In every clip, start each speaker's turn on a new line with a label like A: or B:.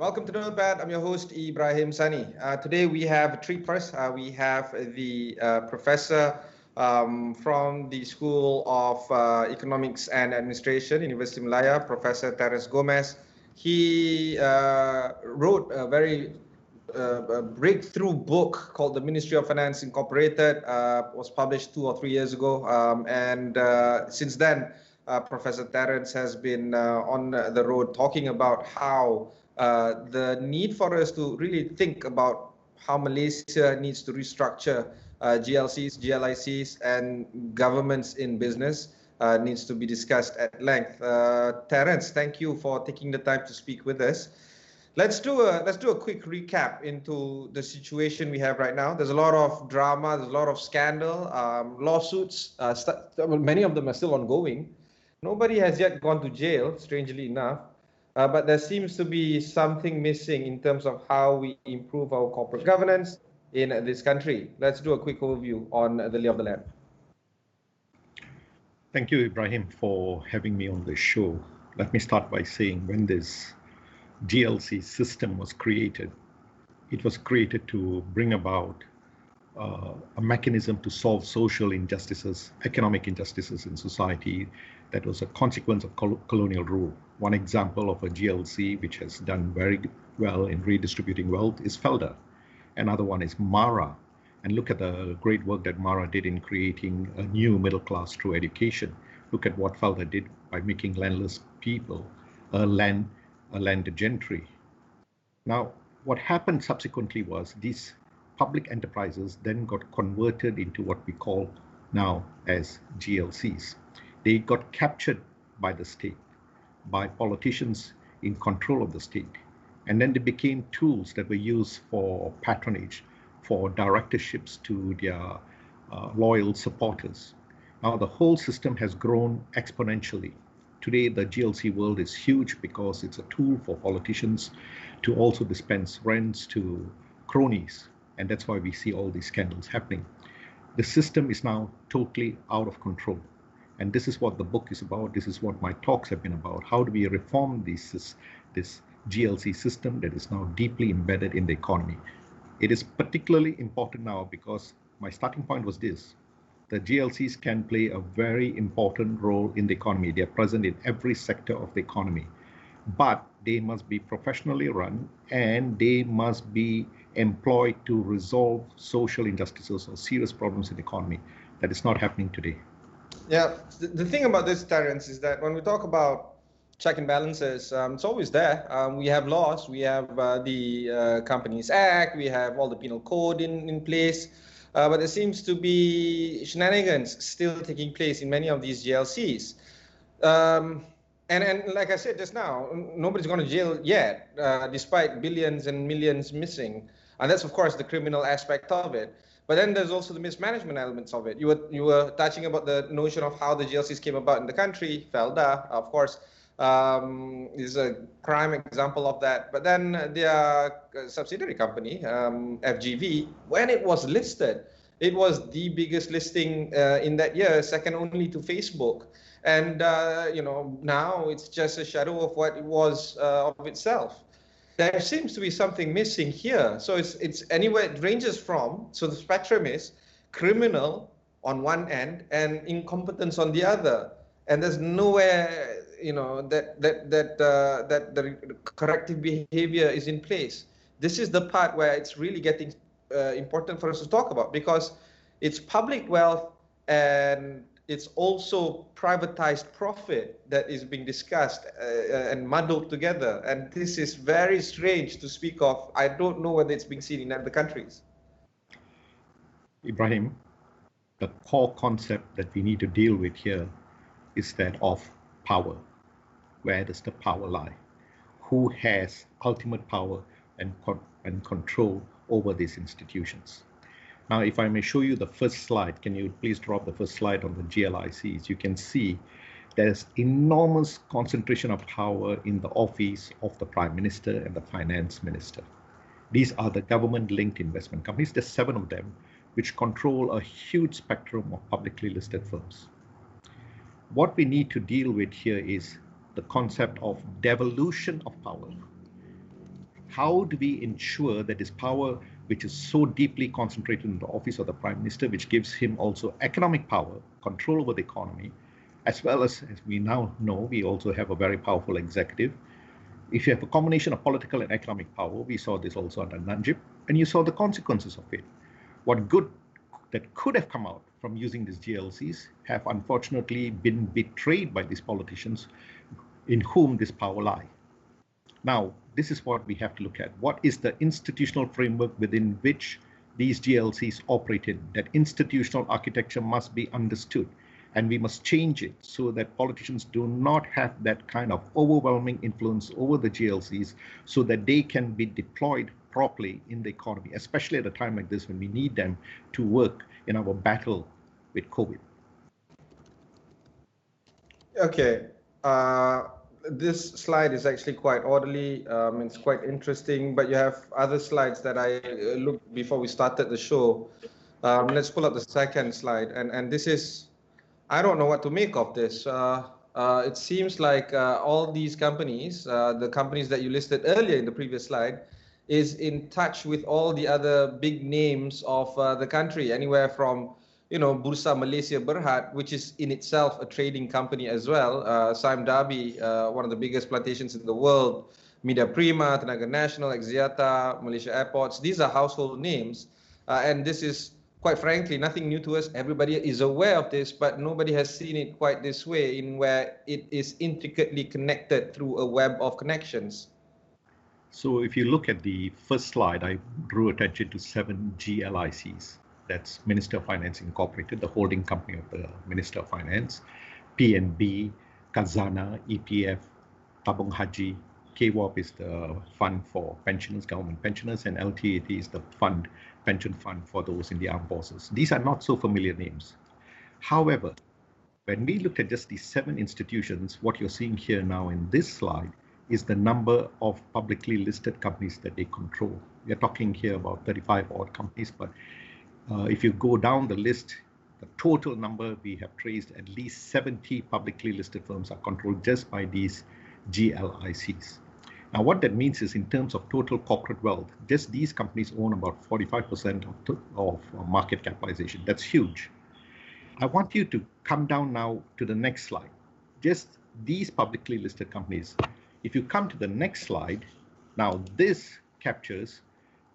A: Welcome to Notepad. I'm your host, Ibrahim Sani. Today we have a treat for us. We have the professor from the School of Economics and Administration, University of Malaya, Professor Terence Gomez. He wrote a very breakthrough book called The Ministry of Finance Incorporated. Was published 2 or 3 years ago. Since then, Professor Terence has been on the road talking about how the need for us to really think about how Malaysia needs to restructure GLCs, GLICs, and governments in business needs to be discussed at length. Terence, thank you for taking the time to speak with us. Let's do a quick recap into the situation we have right now. There's a lot of drama, there's a lot of scandal, lawsuits. Many of them are still ongoing. Nobody has yet gone to jail, strangely enough. But there seems to be something missing in terms of how we improve our corporate governance in this country. Let's do a quick overview on the lay of the land.
B: Thank you, Ibrahim, for having me on this show. Let me start by saying when this GLC system was created, it was created to bring about a mechanism to solve social injustices, economic injustices in society that was a consequence of colonial rule. One example of a GLC which has done very well in redistributing wealth is FELDA. Another one is MARA. And look at the great work that MARA did in creating a new middle class through education. Look at what FELDA did by making landless people a landed gentry. Now, what happened subsequently was these public enterprises then got converted into what we call now as GLCs. They got captured by the state, by politicians in control of the state. And then they became tools that were used for patronage, for directorships to their loyal supporters. Now the whole system has grown exponentially. Today, the GLC world is huge because it's a tool for politicians to also dispense rents to cronies. And that's why we see all these scandals happening. The system is now totally out of control. And this is what the book is about. This is what my talks have been about. How do we reform this GLC system that is now deeply embedded in the economy? It is particularly important now because my starting point was this. The GLCs can play a very important role in the economy. They are present in every sector of the economy. But they must be professionally run and they must be employed to resolve social injustices or serious problems in the economy. That is not happening today.
A: Yeah, the thing about this, Terence, is that when we talk about check and balances, it's always there. We have laws, we have the Companies Act, we have all the penal code in place, but there seems to be shenanigans still taking place in many of these GLCs. And like I said just now, nobody's gone to jail yet, despite billions and millions missing. And that's, of course, the criminal aspect of it. But then there's also the mismanagement elements of it. You were touching about the notion of how the GLCs came about in the country. FELDA, of course, is a prime example of that. But then their subsidiary company, FGV, when it was listed, it was the biggest listing in that year, second only to Facebook. And now it's just a shadow of what it was of itself. There seems to be something missing here. So it's anywhere it ranges from. So the spectrum is criminal on one end and incompetence on the other. And there's nowhere that the corrective behavior is in place. This is the part where it's really getting important for us to talk about because it's public wealth and it's also privatized profit that is being discussed and muddled together. And this is very strange to speak of. I don't know whether it's being seen in other countries.
B: Ibrahim, the core concept that we need to deal with here is that of power. Where does the power lie? Who has ultimate power and control over these institutions? Now, if I may show you the first slide, can you please drop the first slide on the GLICs? You can see there's enormous concentration of power in the office of the Prime Minister and the Finance Minister. These are the government-linked investment companies. There's 7 of them, which control a huge spectrum of publicly listed firms. What we need to deal with here is the concept of devolution of power. How do we ensure that this power, which is so deeply concentrated in the office of the Prime Minister, which gives him also economic power, control over the economy, as well as we now know, we also have a very powerful executive. If you have a combination of political and economic power, we saw this also under Najib, and you saw the consequences of it. What good that could have come out from using these GLCs have unfortunately been betrayed by these politicians in whom this power lies. Now, this is what we have to look at. What is the institutional framework within which these GLCs operate in? That institutional architecture must be understood, and we must change it so that politicians do not have that kind of overwhelming influence over the GLCs, so that they can be deployed properly in the economy, especially at a time like this when we need them to work in our battle with COVID.
A: Okay. This slide is actually quite orderly. It's quite interesting, but you have other slides that I looked before we started the show. Let's pull up the second slide. And this is, I don't know what to make of this. It seems like all these companies, the companies that you listed earlier in the previous slide, is in touch with all the other big names of the country, anywhere from Bursa Malaysia Berhad, which is in itself a trading company as well. Sime Darby, one of the biggest plantations in the world. Media Prima, Tenaga Nasional, Axiata, Malaysia Airports. These are household names. And this is, quite frankly, nothing new to us. Everybody is aware of this, but nobody has seen it quite this way, in where it is intricately connected through a web of connections.
B: So if you look at the first slide, I drew attention to 7 GLICs. That's Minister of Finance Incorporated, the holding company of the Minister of Finance, PNB, Khazanah, EPF, Tabung Haji, KWAP is the fund for pensioners, government pensioners, and LTAT is the pension fund for those in the armed forces. These are not so familiar names. However, when we look at just these 7 institutions, what you're seeing here now in this slide is the number of publicly listed companies that they control. We are talking here about 35 odd companies, but if you go down the list, the total number we have traced, at least 70 publicly listed firms are controlled just by these GLICs. Now, what that means is, in terms of total corporate wealth, just these companies own about 45% of market capitalization. That's huge. I want you to come down now to the next slide. Just these publicly listed companies. If you come to the next slide, now this captures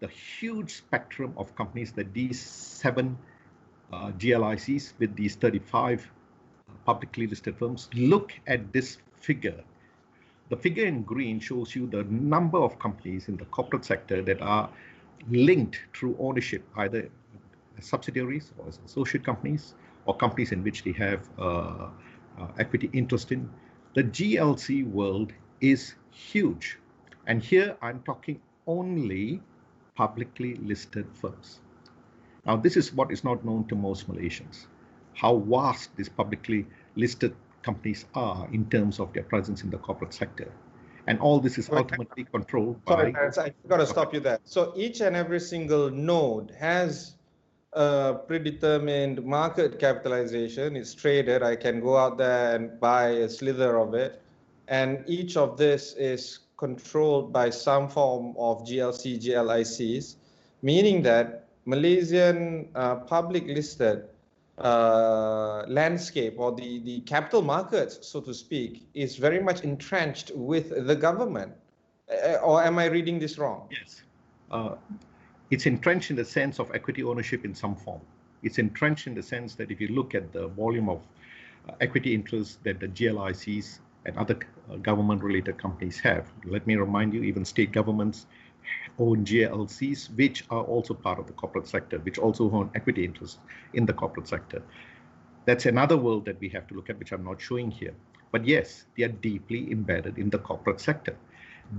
B: the huge spectrum of companies that these 7 GLICs with these 35 publicly listed firms. Look at this figure. The figure in green shows you the number of companies in the corporate sector that are linked through ownership, either as subsidiaries or as associate companies, or companies in which they have equity interest in. The GLC world is huge. And here I'm talking only publicly listed firms. Now, this is what is not known to most Malaysians, how vast these publicly listed companies are in terms of their presence in the corporate sector. And all this is ultimately controlled by...
A: Sorry, Terence, I've got to stop you there. So each and every single node has a predetermined market capitalization. It's traded. I can go out there and buy a slither of it. And each of this is controlled by some form of GLC, GLICs, meaning that Malaysian public listed landscape, or the capital markets, so to speak, is very much entrenched with the government. Or am I reading this wrong?
B: Yes. It's entrenched in the sense of equity ownership in some form. It's entrenched in the sense that if you look at the volume of equity interests that the GLICs and other government-related companies have. Let me remind you, even state governments own GLCs, which are also part of the corporate sector, which also own equity interests in the corporate sector. That's another world that we have to look at, which I'm not showing here. But yes, they are deeply embedded in the corporate sector.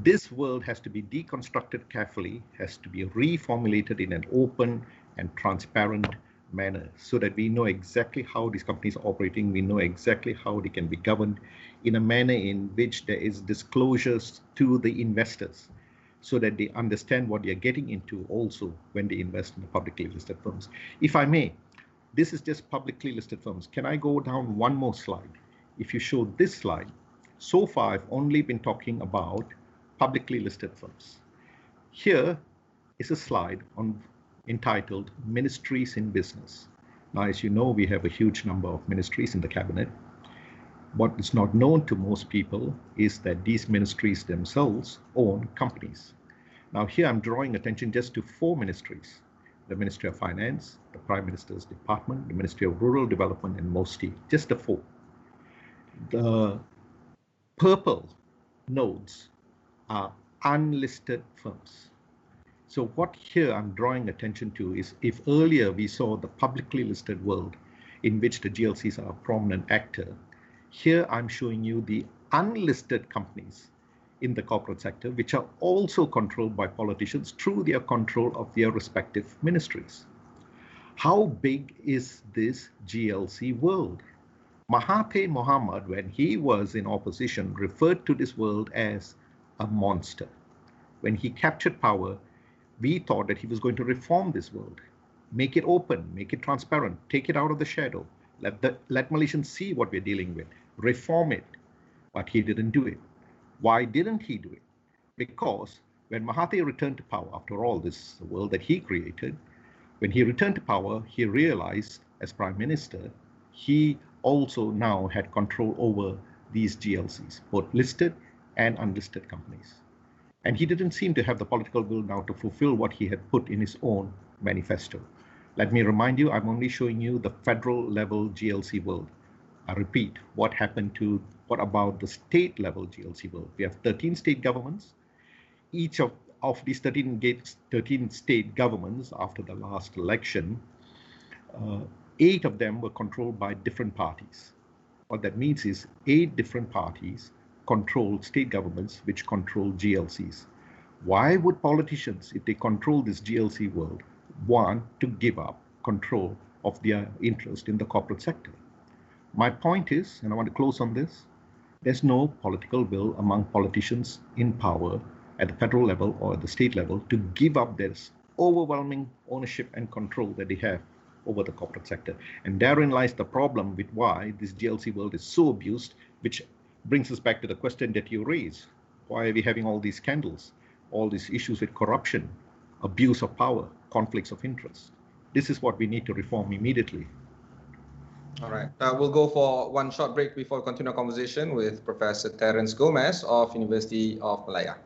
B: This world has to be deconstructed carefully, has to be reformulated in an open and transparent manner, so that we know exactly how these companies are operating, we know exactly how they can be governed in a manner in which there is disclosures to the investors, so that they understand what they are getting into also when they invest in the publicly listed firms. If I may, this is just publicly listed firms. Can I go down one more slide? If you show this slide, so far I've only been talking about publicly listed firms. Here is a slide entitled Ministries in Business. Now, as you know, we have a huge number of ministries in the cabinet. What is not known to most people is that these ministries themselves own companies. Now, here I'm drawing attention just to 4 ministries: the Ministry of Finance, the Prime Minister's Department, the Ministry of Rural Development, and MOSTI, just the 4. The purple nodes are unlisted firms. So what here I'm drawing attention to is, if earlier we saw the publicly listed world in which the GLCs are a prominent actor, here I'm showing you the unlisted companies in the corporate sector, which are also controlled by politicians through their control of their respective ministries. How big is this GLC world? Mahathir Mohamad, when he was in opposition, referred to this world as a monster. When he captured power, we thought that he was going to reform this world, make it open, make it transparent, take it out of the shadow, let Malaysians see what we're dealing with, reform it. But he didn't do it. Why didn't he do it? Because when Mahathir returned to power, after all, this is the world that he created, when he returned to power, he realized as Prime Minister, he also now had control over these GLCs, both listed and unlisted companies. And he didn't seem to have the political will now to fulfill what he had put in his own manifesto. Let me remind you, I'm only showing you the federal level GLC world. I repeat, what about the state level GLC world? We have 13 state governments. Each of these 13 state governments after the last election, 8 of them were controlled by different parties. What that means is 8 different parties control state governments which control GLCs. Why would politicians, if they control this GLC world, want to give up control of their interest in the corporate sector? My point is, and I want to close on this, there's no political will among politicians in power at the federal level or at the state level to give up this overwhelming ownership and control that they have over the corporate sector. And therein lies the problem with why this GLC world is so abused, which brings us back to the question that you raise. Why are we having all these scandals, all these issues with corruption, abuse of power, conflicts of interest? This is what we need to reform immediately.
A: All right. We'll go for one short break before we continue our conversation with Professor Terence Gomez of University of Malaya.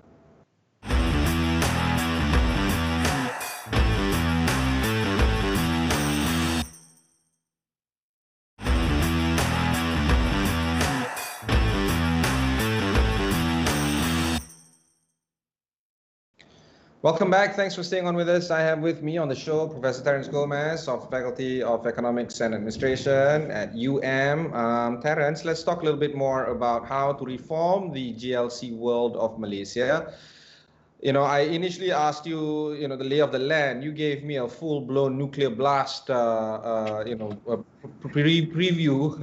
A: Welcome back. Thanks for staying on with us. I have with me on the show Professor Terence Gomez of Faculty of Economics and Administration at Terence, let's talk a little bit more about how to reform the GLC world of Malaysia. I initially asked you, the lay of the land. You gave me a full-blown nuclear blast, preview.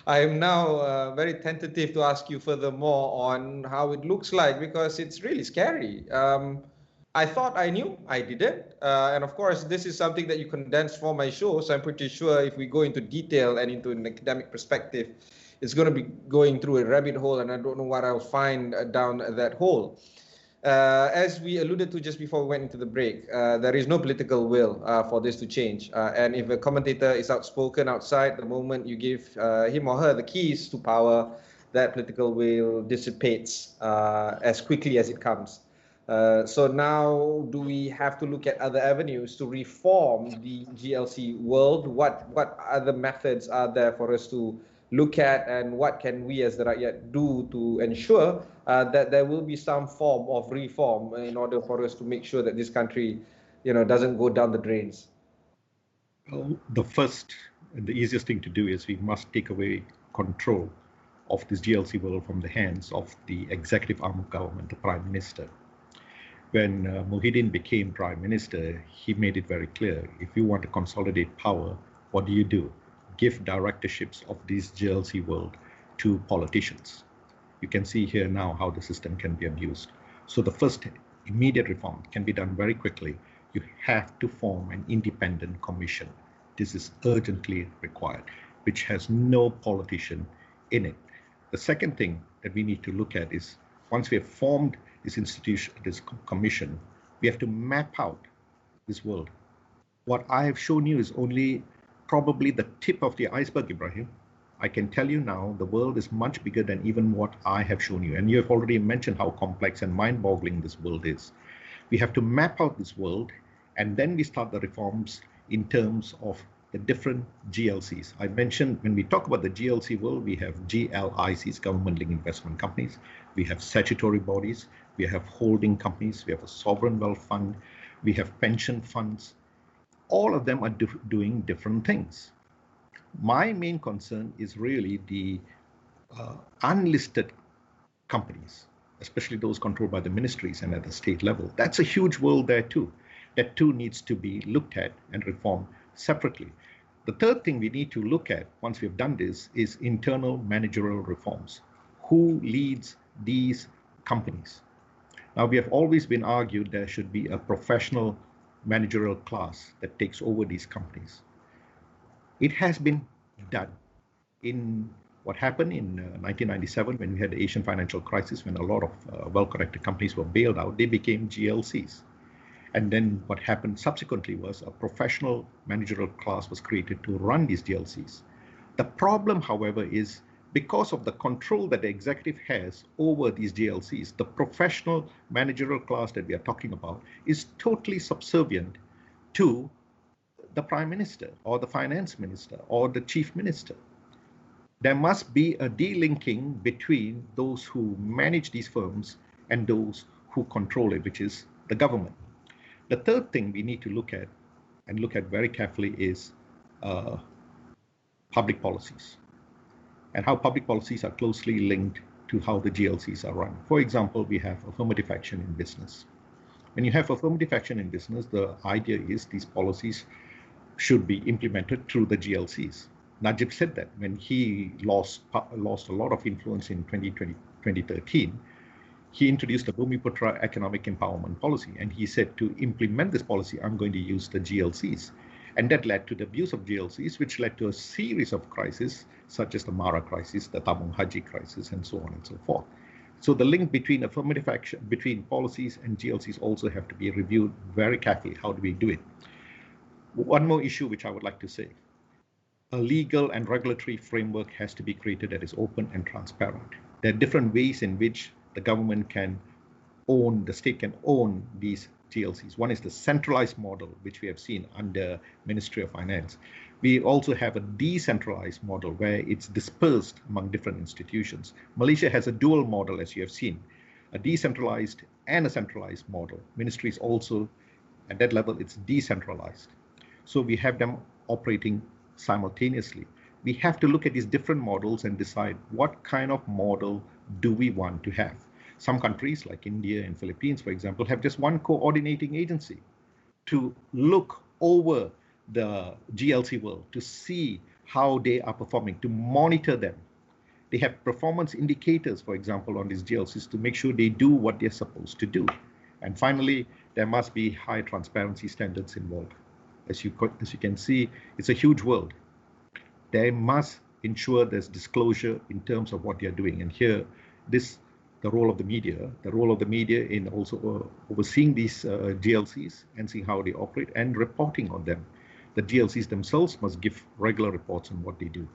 A: I am now very tentative to ask you furthermore on how it looks like, because it's really scary. I thought I knew, I didn't. And of course, this is something that you condensed for my show, so I'm pretty sure if we go into detail and into an academic perspective, it's going to be going through a rabbit hole, and I don't know what I'll find down that hole. As we alluded to just before we went into the break, there is no political will for this to change. And if a commentator is outspoken outside, the moment you give him or her the keys to power, that political will dissipates as quickly as it comes. So now, do we have to look at other avenues to reform the GLC world? What other methods are there for us to look at, and what can we as the Rakyat do to ensure that there will be some form of reform in order for us to make sure that this country, doesn't go down the drains?
B: Well, the first and the easiest thing to do is we must take away control of this GLC world from the hands of the executive arm of government, the Prime Minister. When Muhyiddin became Prime Minister, he made it very clear, if you want to consolidate power, what do? Give directorships of this GLC world to politicians. You can see here now how the system can be abused. So the first immediate reform can be done very quickly. You have to form an independent commission. This is urgently required, which has no politician in it. The second thing that we need to look at is, once we have formed this institution, this commission, We have to map out this world. What I have shown you is only probably the tip of the iceberg, Ibrahim. I can tell you now, the world is much bigger than even what I have shown you. And you have already mentioned how complex and mind-boggling this world is. We have to map out this world, and then we start the reforms in terms of the different GLCs. I mentioned when we talk about the GLC world, we have GLICs, government-linked investment companies. We have statutory bodies. We have holding companies. We have a sovereign wealth fund. We have pension funds. All of them are doing different things. My main concern is really the unlisted companies, especially those controlled by the ministries and at the state level. That's a huge world there too. That too needs to be looked at and reformed separately. The third thing we need to look at once we've done this is internal managerial reforms. Who leads these companies? Now, we have always been argued there should be a professional managerial class that takes over these companies. It has been done. In what happened in 1997 when we had the Asian financial crisis, when a lot of well-connected companies were bailed out, they became GLCs. And then what happened subsequently was a professional managerial class was created to run these GLCs. The problem, however, is because of the control that the executive has over these GLCs, the professional managerial class that we are talking about is totally subservient to the Prime Minister or the Finance Minister or the Chief Minister. There must be a delinking between those who manage these firms and those who control it, which is the government. The third thing we need to look at and look at very carefully is public policies and how public policies are closely linked to how the GLCs are run. For example, we have affirmative action in business. When you have affirmative action in business, the idea is these policies should be implemented through the GLCs. Najib said that when he lost a lot of influence in 2013, he introduced the Bumiputra economic empowerment policy. And he said, to implement this policy, I'm going to use the GLCs. And that led to the abuse of GLCs, which led to a series of crises, such as the Mara crisis, the Tabung Haji crisis, and so on and so forth. So the link between affirmative action, between policies and GLCs also have to be reviewed very carefully. How do we do it? One more issue which I would like to say. A legal and regulatory framework has to be created that is open and transparent. There are different ways in which the government can own, the state can own these GLCs. One is the centralized model, which we have seen under Ministry of Finance. We also have a decentralized model where it's dispersed among different institutions. Malaysia has a dual model, as you have seen, a decentralized and a centralized model. Ministries also, at that level, it's decentralized. So we have them operating simultaneously. We have to look at these different models and decide what kind of model do we want to have. Some countries like India and Philippines, for example, have just one coordinating agency to look over the GLC world, to see how they are performing, to monitor them. They have performance indicators, for example, on these GLCs to make sure they do what they're supposed to do. And finally, there must be high transparency standards involved. As you can see, it's a huge world. They must ensure there's disclosure in terms of what they're doing. And here, the role of the media in also overseeing these GLCs and seeing how they operate and reporting on them. The GLCs themselves must give regular reports on what they do.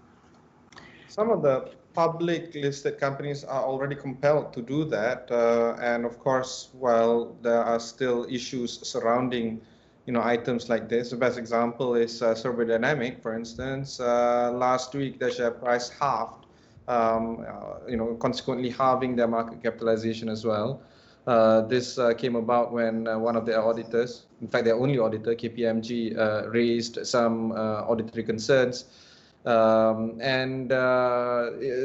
A: Some of the public listed companies are already compelled to do that. And of course, while there are still issues surrounding items like this, the best example is Survey Dynamic, for instance. Last week, the share price halved, consequently halving their market capitalization as well. This came about when one of their auditors, in fact, their only auditor, KPMG, raised some auditory concerns.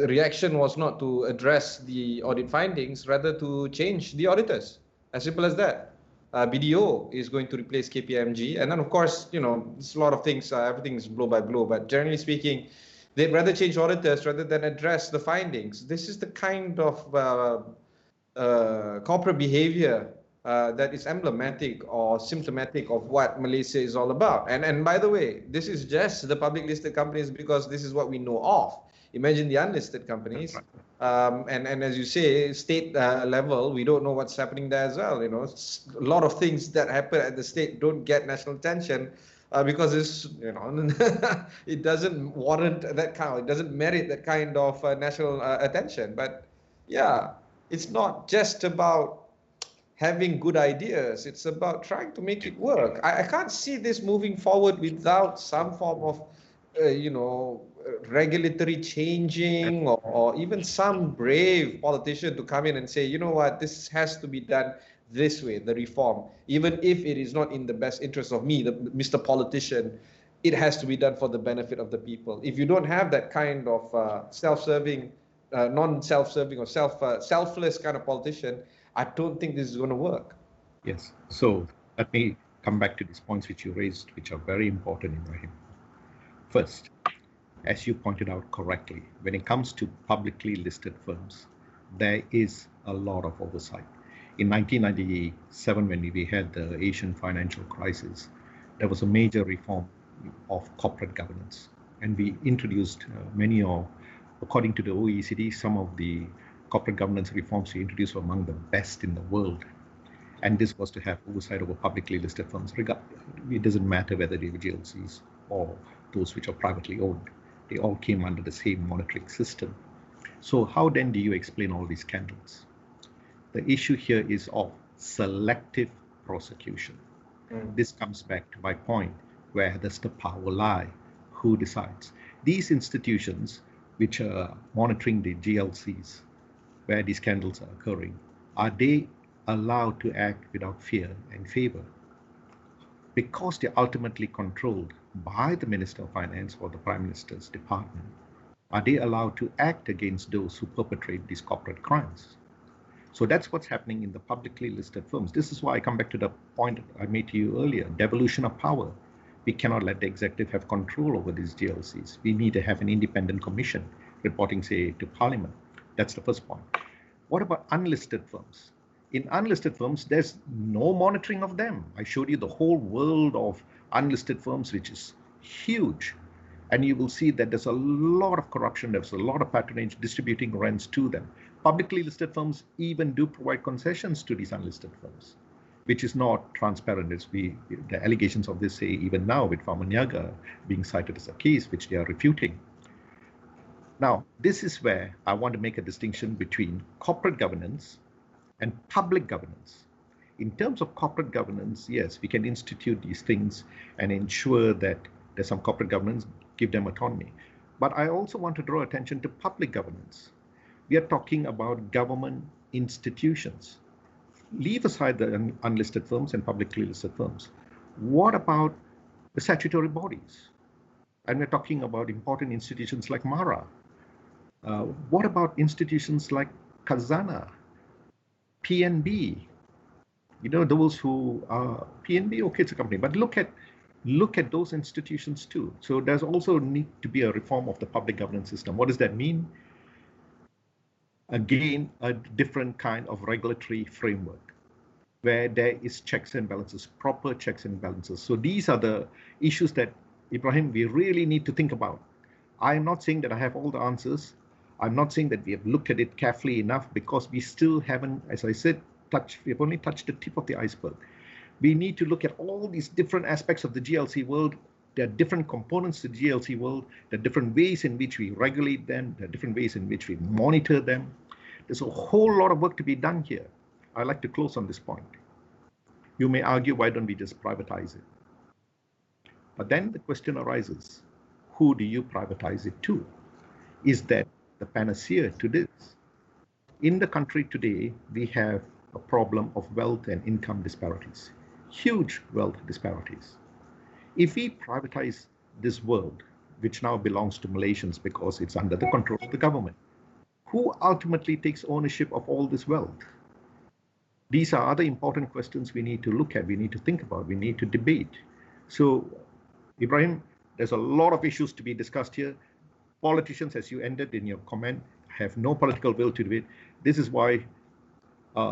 A: Reaction was not to address the audit findings, rather to change the auditors. As simple as that. BDO is going to replace KPMG. And then, of course, it's a lot of things, everything is blow by blow. But generally speaking, they'd rather change auditors rather than address the findings. This is the kind of corporate behavior that is emblematic or symptomatic of what Malaysia is all about. And by the way, this is just the public listed companies because this is what we know of. Imagine the unlisted companies. And as you say, state level, we don't know what's happening there as well. You know, a lot of things that happen at the state don't get national attention because it's, you know, it doesn't warrant that kind. It doesn't merit that kind of national attention. But yeah, it's not just about having good ideas. It's about trying to make it work. I can't see this moving forward without some form of, regulatory changing or even some brave politician to come in and say, you know what, this has to be done this way, the reform, even if it is not in the best interest of me, Mr. Politician. It has to be done for the benefit of the people. If you don't have that kind of self-serving, non-self-serving or selfless kind of politician, I don't think this is going to work.
B: Yes. So let me come back to these points which you raised, which are very important, Ibrahim. First, as you pointed out correctly, when it comes to publicly listed firms, there is a lot of oversight. In 1997, when we had the Asian financial crisis, there was a major reform of corporate governance. And we introduced according to the OECD, some of the corporate governance reforms we introduced were among the best in the world. And this was to have oversight over publicly listed firms. It doesn't matter whether they were GLCs or those which are privately owned. They all came under the same monitoring system. So how then do you explain all these scandals? The issue here is of selective prosecution. This comes back to my point, where does the power lie? Who decides? These institutions which are monitoring the GLCs, where these scandals are occurring, are they allowed to act without fear and favor? Because they're ultimately controlled by the Minister of Finance or the Prime Minister's department, are they allowed to act against those who perpetrate these corporate crimes? So that's what's happening in the publicly listed firms. This is why I come back to the point I made to you earlier, devolution of power. We cannot let the executive have control over these GLCs. We need to have an independent commission reporting, say, to Parliament. That's the first point. What about unlisted firms? In unlisted firms, there's no monitoring of them. I showed you the whole world of unlisted firms, which is huge. And you will see that there's a lot of corruption, there's a lot of patronage distributing rents to them. Publicly listed firms even do provide concessions to these unlisted firms, which is not transparent. As the allegations of this say even now with Farmanyaga being cited as a case which they are refuting. Now, this is where I want to make a distinction between corporate governance and public governance. In terms of corporate governance, yes, we can institute these things and ensure that there's some corporate governance, give them autonomy. But I also want to draw attention to public governance. We are talking about government institutions. Leave aside the unlisted firms and publicly listed firms. What about the statutory bodies? And we're talking about important institutions like MARA. What about institutions like Khazanah, PNB? You know, those who are PNB, okay, it's a company, but look at those institutions too. So there's also need to be a reform of the public governance system. What does that mean? Again, a different kind of regulatory framework where there is checks and balances, proper checks and balances. So these are the issues that, Ibrahim, we really need to think about. I'm not saying that I have all the answers. I'm not saying that we have looked at it carefully enough, because we still haven't, as I said, we've only touched the tip of the iceberg. We need to look at all these different aspects of the GLC world. There are different components to the GLC world. There are different ways in which we regulate them. There are different ways in which we monitor them. There's a whole lot of work to be done here. I'd like to close on this point. You may argue, why don't we just privatize it? But then the question arises, who do you privatize it to? Is that the panacea to this? In the country today, we have a problem of wealth and income disparities, huge wealth disparities. If we privatize this world, which now belongs to Malaysians because it's under the control of the government, who ultimately takes ownership of all this wealth? These are other important questions we need to look at, we need to think about, we need to debate. So, Ibrahim, there's a lot of issues to be discussed here. Politicians, as you ended in your comment, have no political will to do it. This is why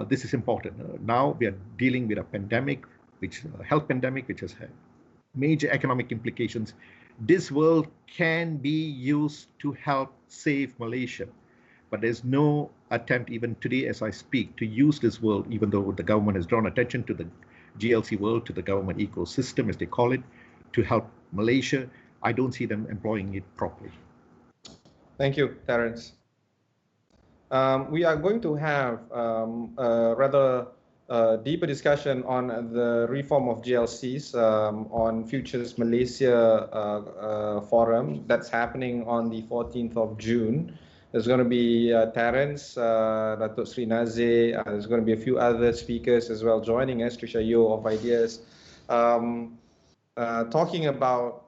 B: this is important. Now we are dealing with a pandemic, health pandemic, which has had major economic implications. This world can be used to help save Malaysia, but there's no attempt even today as I speak to use this world, even though the government has drawn attention to the GLC world, to the government ecosystem as they call it, to help Malaysia. I don't see them employing it properly.
A: Thank you, Terence. We are going to have a rather deeper discussion on the reform of GLCs on Futures Malaysia forum that's happening on the 14th of June. There's going to be Terence, Datuk Sri Nazir, there's going to be a few other speakers as well joining us, Trisha Yo of Ideas, talking about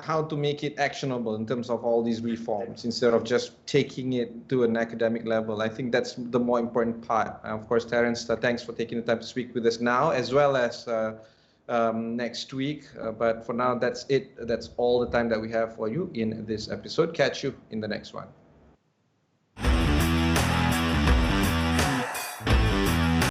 A: how to make it actionable in terms of all these reforms instead of just taking it to an academic level. I think that's the more important part. Of course, Terence, thanks for taking the time to speak with us now, as well as next week. But for now, that's it. That's all the time that we have for you in this episode. Catch you in the next one.